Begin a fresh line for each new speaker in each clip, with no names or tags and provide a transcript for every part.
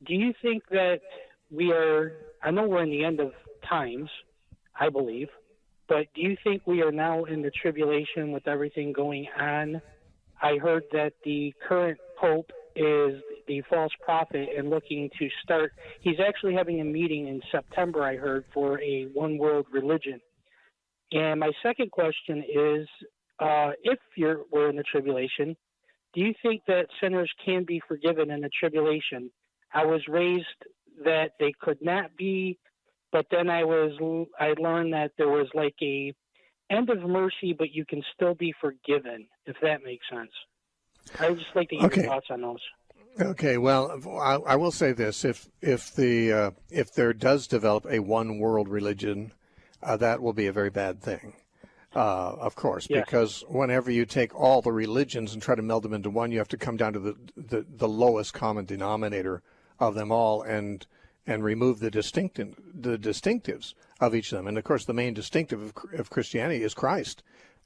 do you think that we are, I know we're in the end of times, I believe, but do you think we are now in the tribulation with everything going on? I heard that the current pope is the false prophet and looking to start, he's actually having a meeting in September, I heard, for a one world religion. And my second question is, if we're in the tribulation, do you think that sinners can be forgiven in the tribulation? I was raised that they could not be, but then I learned that there was like a end of mercy, but you can still be forgiven, if that makes sense. I would just like to get your thoughts on those.
Okay, well, I will say this: if there does develop a one world religion, that will be a very bad thing. Of course, yes. Because whenever you take all the religions and try to meld them into one, you have to come down to the lowest common denominator of them all and remove the distinctives of each of them. And of course, the main distinctive of Christianity is Christ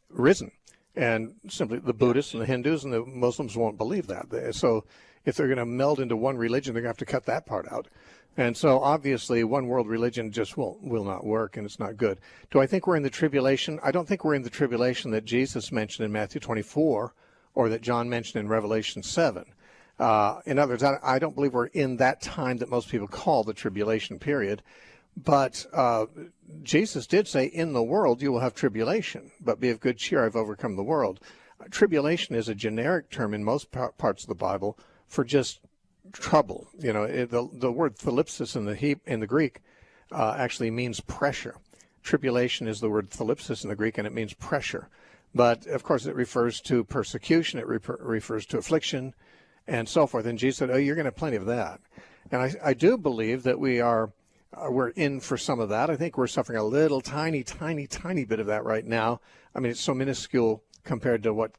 risen. And simply the Buddhists and the Hindus and the Muslims won't believe that. So if they're going to meld into one religion, they're going to have to cut that part out. And so obviously one world religion just will not work, and it's not good. Do I think we're in the tribulation? I don't think we're in the tribulation that Jesus mentioned in Matthew 24 or that John mentioned in Revelation 7. In other words, I don't believe we're in that time that most people call the tribulation period. But Jesus did say, in the world you will have tribulation, but be of good cheer, I've overcome the world. Tribulation is a generic term in most parts of the Bible for just trouble. You know, the word thalipsis in the Greek actually means pressure. Tribulation is the word thalipsis in the Greek, and it means pressure. But, of course, it refers to persecution, it refers to affliction, and so forth. And Jesus said, oh, you're going to have plenty of that. And I do believe that we're in for some of that. I think we're suffering a little tiny bit of that right now. I mean, it's so minuscule compared to what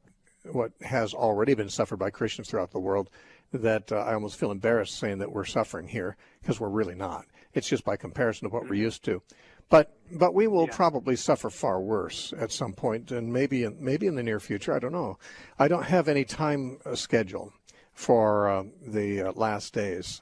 has already been suffered by Christians throughout the world that I almost feel embarrassed saying that we're suffering here, because we're really not. It's just by comparison to what we're used to. But we will probably suffer far worse at some point, and maybe in the near future. I don't know. I don't have any time schedule for the last days.